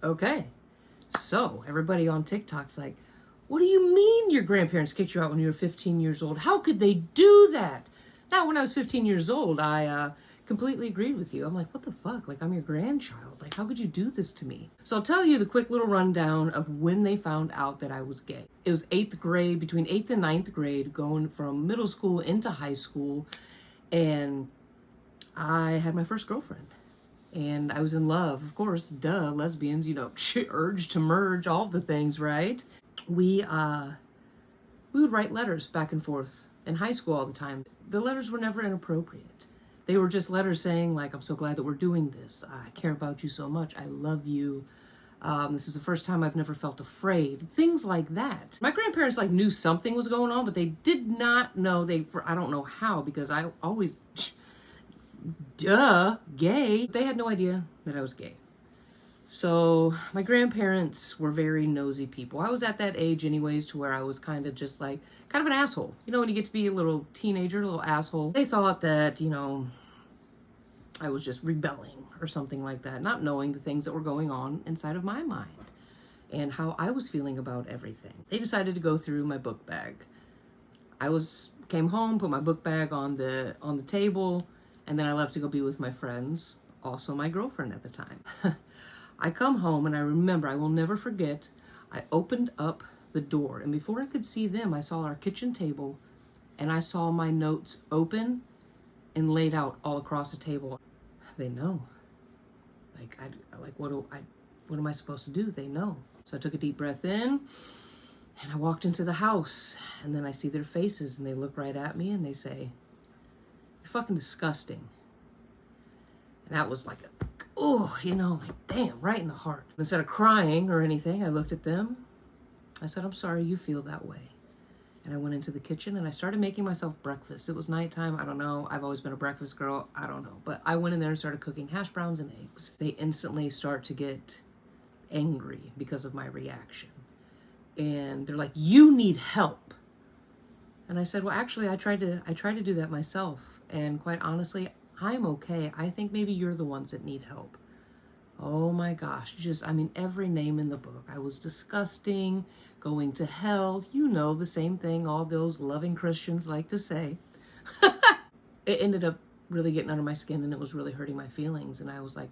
Okay, so everybody on TikTok's like, what do you mean your grandparents kicked you out when you were 15 years old? How could they do that? Now, when I was 15 years old, I completely agreed with you. I'm like, what the fuck? Like, I'm your grandchild. Like, how could you do this to me? So I'll tell you the quick little rundown of when they found out that I was gay. It was 8th grade, between 8th and 9th grade, going from middle school into high school. And I had my first girlfriend. And I was in love, of course, duh, lesbians, you know, urge to merge, all the things, right? We would write letters back and forth in high school all the time. The letters were never inappropriate. They were just letters saying, like, I'm so glad that we're doing this. I care about you so much. I love you. This is the first time I've never felt afraid. Things like that. My grandparents, like, knew something was going on, but they did not know. I don't know how, because I always... gay. They had no idea that I was gay. So my grandparents were very nosy people. I was at that age anyways to where I was kind of just like, kind of an asshole. You know, when you get to be a little teenager, a little asshole. They thought that, you know, I was just rebelling or something like that, not knowing the things that were going on inside of my mind and how I was feeling about everything. They decided to go through my book bag. Came home, put my book bag on the table, and then I left to go be with my friends, also my girlfriend at the time. I come home and I remember, I will never forget, I opened up the door, and before I could see them, I saw our kitchen table and I saw my notes open and laid out all across the table. They know. What am I supposed to do? They know. So I took a deep breath in and I walked into the house, and then I see their faces and they look right at me and they say, "You're fucking disgusting." And that was like you know, like, damn, right in the heart. Instead of crying or anything, I looked at them. I said, "I'm sorry you feel that way." And I went into the kitchen and I started making myself breakfast. It was nighttime. I don't know. I've always been a breakfast girl. I don't know. But I went in there and started cooking hash browns and eggs. They instantly start to get angry because of my reaction. And they're like, "You need help." And I said, "Well, actually, I tried to do that myself. And quite honestly, I'm okay. I think maybe you're the ones that need help." Oh my gosh. Every name in the book. I was disgusting, going to hell. You know, the same thing all those loving Christians like to say. It ended up really getting under my skin, and it was really hurting my feelings. And I was like,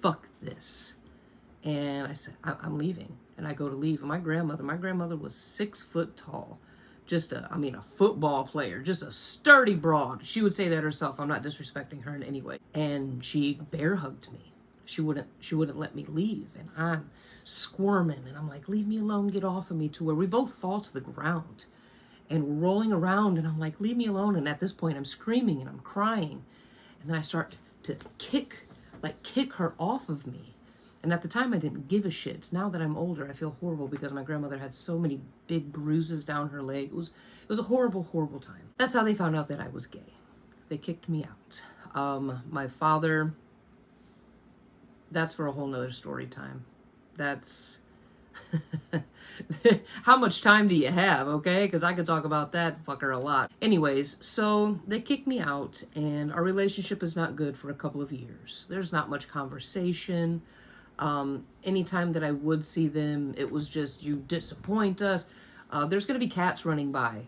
fuck this. And I said, I'm leaving. And I go to leave. And my grandmother was 6 foot tall. Just a football player, just a sturdy broad. She would say that herself. I'm not disrespecting her in any way. And she bear hugged me. She wouldn't let me leave. And I'm squirming and I'm like, "Leave me alone, get off of me," to where we both fall to the ground and we're rolling around, and I'm like, "Leave me alone." And at this point I'm screaming and I'm crying. And then I start to kick her off of me. And at the time, I didn't give a shit. Now that I'm older, I feel horrible because my grandmother had so many big bruises down her leg. It was a horrible, horrible time. That's how they found out that I was gay. They kicked me out. My father, that's for a whole nother story time. That's... How much time do you have, okay? Because I could talk about that fucker a lot. Anyways, so they kicked me out, and our relationship is not good for a couple of years. There's not much conversation. Anytime that I would see them, it was just, "You disappoint us." There's going to be cats running by.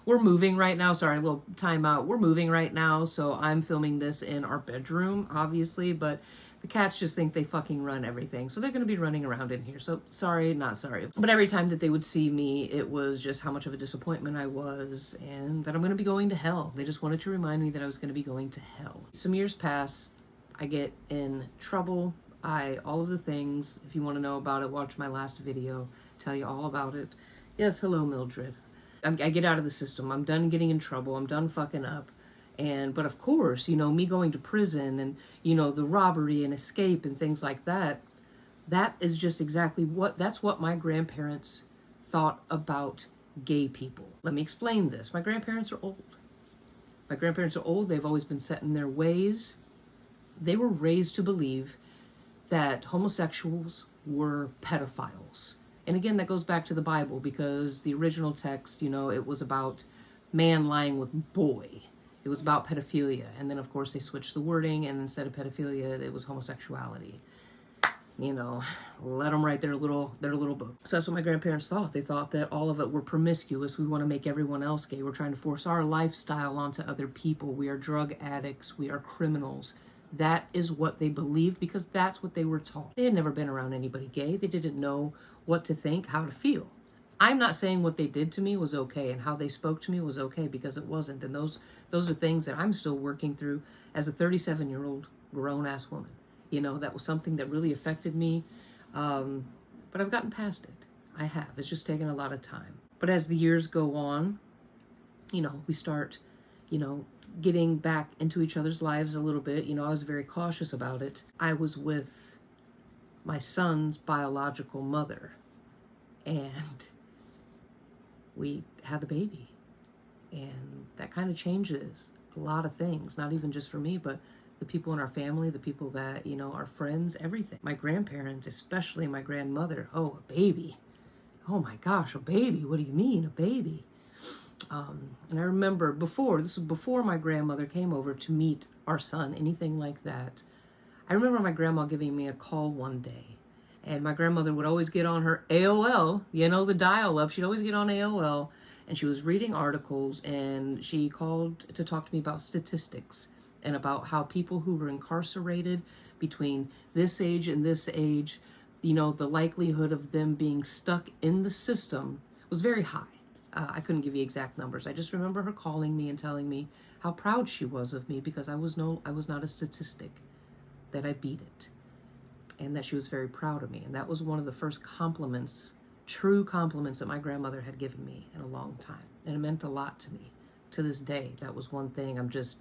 We're moving right now. Sorry, a little timeout. We're moving right now, so I'm filming this in our bedroom, obviously, but the cats just think they fucking run everything. So they're going to be running around in here. So sorry, not sorry. But every time that they would see me, it was just how much of a disappointment I was and that I'm going to be going to hell. They just wanted to remind me that I was going to be going to hell. Some years pass. I get in trouble. All of the things, if you want to know about it, watch my last video, tell you all about it. Yes, hello, Mildred. I get out of the system. I'm done getting in trouble. I'm done fucking up. But of course, you know, me going to prison and, you know, the robbery and escape and things like that, that is just exactly that's what my grandparents thought about gay people. Let me explain this. My grandparents are old. They've always been set in their ways. They were raised to believe that homosexuals were pedophiles. And again, that goes back to the Bible, because the original text, you know, it was about man lying with boy. It was about pedophilia. And then, of course, they switched the wording, and instead of pedophilia, it was homosexuality. you know, let them write their little book. So that's what my grandparents thought. They thought that all of it were promiscuous. We want to make everyone else gay. We're trying to force our lifestyle onto other people. We are drug addicts. We are criminals. That is what they believed because that's what they were taught. They had never been around anybody gay. They didn't know what to think, how to feel. I'm not saying what they did to me was okay and how they spoke to me was okay, because it wasn't. And those are things that I'm still working through as a 37-year-old grown-ass woman. You know, that was something that really affected me. But I've gotten past it. I have. It's just taken a lot of time. But as the years go on, you know, we start, you know, getting back into each other's lives a little bit. You know, I was very cautious about it. I was with my son's biological mother, and we had the baby. And that kind of changes a lot of things, not even just for me, but the people in our family, the people that, you know, our friends, everything. My grandparents, especially my grandmother, oh, a baby. Oh my gosh, a baby. What do you mean, a baby? And I remember this was before my grandmother came over to meet our son, anything like that. I remember my grandma giving me a call one day, and my grandmother would always get on her AOL, you know, the dial-up. She'd always get on AOL, and she was reading articles, and she called to talk to me about statistics and about how people who were incarcerated between this age and this age, you know, the likelihood of them being stuck in the system was very high. I couldn't give you exact numbers. I just remember her calling me and telling me how proud she was of me because I was not a statistic, that I beat it, and that she was very proud of me. And that was one of the first compliments, true compliments, that my grandmother had given me in a long time. And it meant a lot to me. To this day, that was one thing I'm just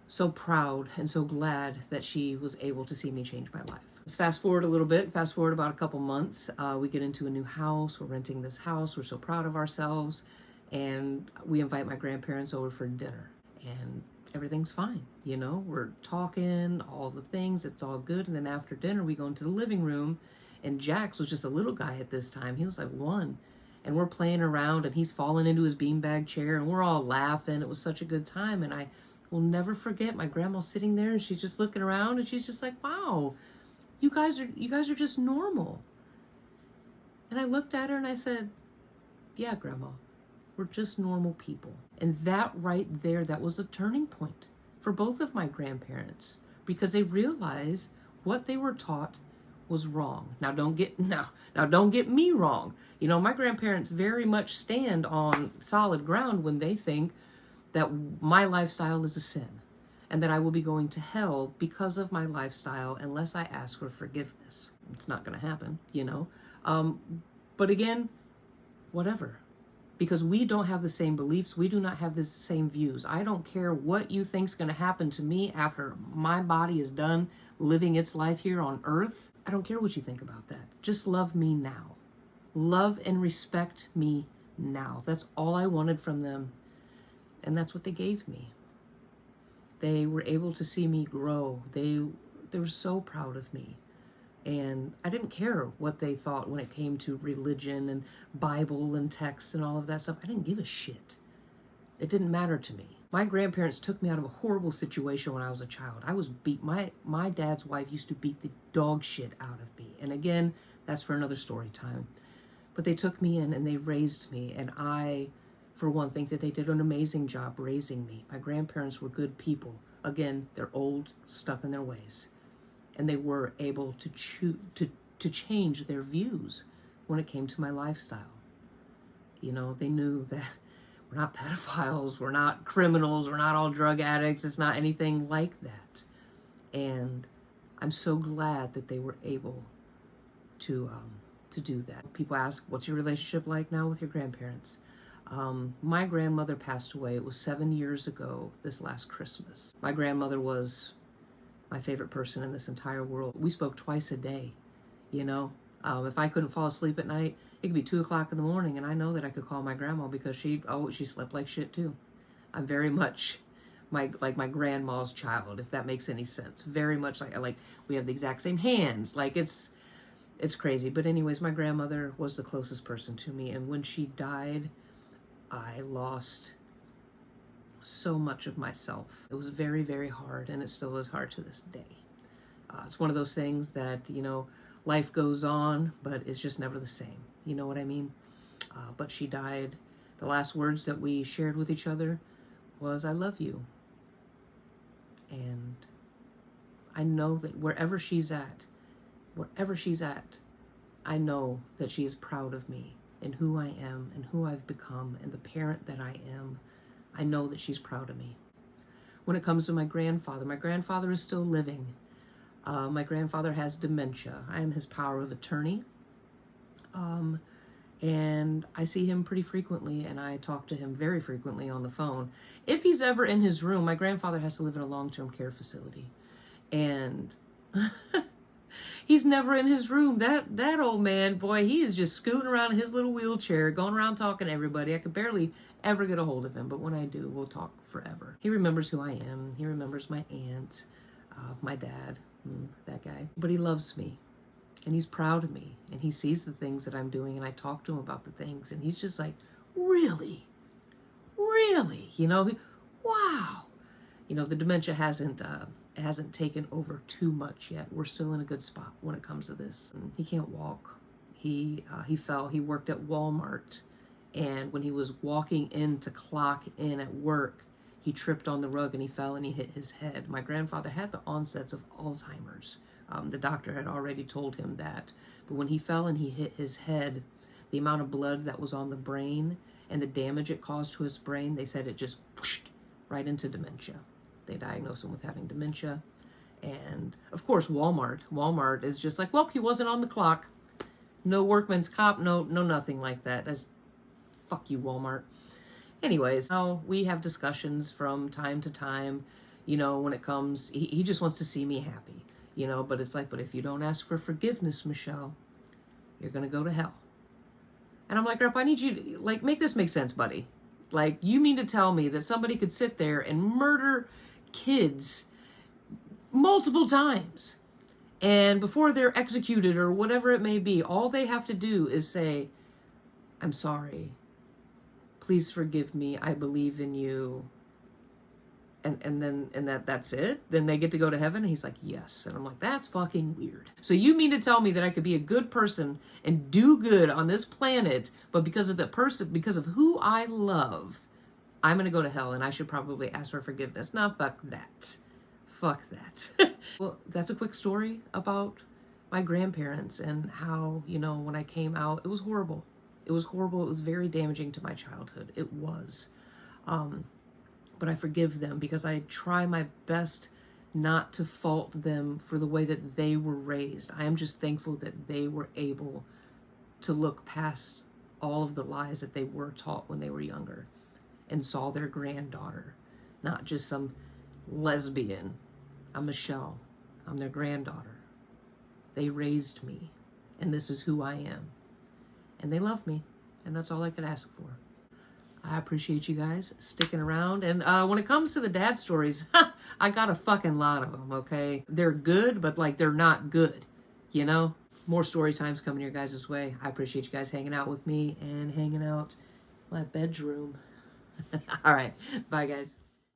so proud and so glad that she was able to see me change my life. Let's fast forward a little bit. Fast forward about a couple months. We get into a new house. We're renting this house. We're so proud of ourselves. And we invite my grandparents over for dinner. And everything's fine. You know, we're talking, all the things. It's all good. And then after dinner, we go into the living room. And Jax was just a little guy at this time. He was like 1. And we're playing around, and he's falling into his beanbag chair. And we're all laughing. It was such a good time. And I will never forget my grandma sitting there, and she's just looking around, and she's just like, wow, you guys are just normal. And I looked at her and I said, yeah, Grandma, we're just normal people. And that right there, that was a turning point for both of my grandparents, because they realized what they were taught was wrong. Now don't get me wrong. You know, my grandparents very much stand on solid ground when they think that my lifestyle is a sin and that I will be going to hell because of my lifestyle unless I ask for forgiveness. It's not going to happen, you know. But again, whatever. Because we don't have the same beliefs. We do not have the same views. I don't care what you think's going to happen to me after my body is done living its life here on earth. I don't care what you think about that. Just love me now. Love and respect me now. That's all I wanted from them. And that's what they gave me. They were able to see me grow. They were so proud of me. And I didn't care what they thought when it came to religion and Bible and texts and all of that stuff. I didn't give a shit. It didn't matter to me. My grandparents took me out of a horrible situation when I was a child. I was beat. My dad's wife used to beat the dog shit out of me. And again, that's for another story time. But they took me in and they raised me. And I, for one, think that they did an amazing job raising me. My grandparents were good people. Again, they're old, stuck in their ways. And they were able to change their views when it came to my lifestyle. You know, they knew that we're not pedophiles, we're not criminals, we're not all drug addicts, it's not anything like that. And I'm so glad that they were able to do that. People ask, what's your relationship like now with your grandparents? My grandmother passed away. It was 7 years ago this last Christmas. My grandmother was my favorite person in this entire world. We spoke twice a day, you know. If I couldn't fall asleep at night, it could be 2 o'clock in the morning, and I know that I could call my grandma because she slept like shit too. I'm very much my grandma's child, if that makes any sense. Very much like we have the exact same hands. Like it's crazy. But anyways, my grandmother was the closest person to me, and when she died, I lost so much of myself. It was very, very hard, and it still is hard to this day. It's one of those things that, you know, life goes on, but it's just never the same. You know what I mean? But she died. The last words that we shared with each other was, I love you. And I know that wherever she's at, I know that she is proud of me and who I am and who I've become and the parent that I am. I know that she's proud of me. When it comes to my grandfather is still living. My grandfather has dementia. I am his power of attorney. And I see him pretty frequently, and I talk to him very frequently on the phone. If he's ever in his room, my grandfather has to live in a long-term care facility. And he's never in his room. That old man, boy, he is just scooting around in his little wheelchair, going around talking to everybody. I could barely ever get a hold of him, but when I do, we'll talk forever. He remembers who I am. He remembers my aunt, my dad, that guy. But he loves me. And he's proud of me, and he sees the things that I'm doing, and I talk to him about the things, and he's just like, really? Really? You know, wow. You know, the dementia hasn't taken over too much yet. We're still in a good spot when it comes to this. He can't walk. He fell. He worked at Walmart, and when he was walking in to clock in at work, he tripped on the rug, and he fell, and he hit his head. My grandfather had the onsets of Alzheimer's. The doctor had already told him that. But when he fell and he hit his head, the amount of blood that was on the brain and the damage it caused to his brain, they said it just whooshed right into dementia. They diagnosed him with having dementia. And of course, Walmart is just like, well, he wasn't on the clock. No workman's comp, no nothing like that. That's, fuck you, Walmart. Anyways, now we have discussions from time to time, you know, when it comes, he just wants to see me happy. You know, but it's like, but if you don't ask for forgiveness, Michelle, you're going to go to hell. And I'm like, Grandpa, I need you to, like, make this make sense, buddy. Like, you mean to tell me that somebody could sit there and murder kids multiple times, and before they're executed or whatever it may be, all they have to do is say, I'm sorry. Please forgive me. I believe in you. And that's it? Then they get to go to heaven? And he's like, yes. And I'm like, that's fucking weird. So you mean to tell me that I could be a good person and do good on this planet, but because of because of who I love, I'm going to go to hell and I should probably ask for forgiveness? No, fuck that. Fuck that. Well, that's a quick story about my grandparents and how, you know, when I came out, it was horrible. It was horrible. It was very damaging to my childhood. It was. But I forgive them because I try my best not to fault them for the way that they were raised. I am just thankful that they were able to look past all of the lies that they were taught when they were younger and saw their granddaughter, not just some lesbian. I'm Michelle. I'm their granddaughter. They raised me, and this is who I am. And they love me, and that's all I could ask for. I appreciate you guys sticking around. And when it comes to the dad stories, I got a fucking lot of them, okay? They're good, but, like, they're not good, you know? More story times coming your guys' way. I appreciate you guys hanging out with me and hanging out my bedroom. All right. Bye, guys.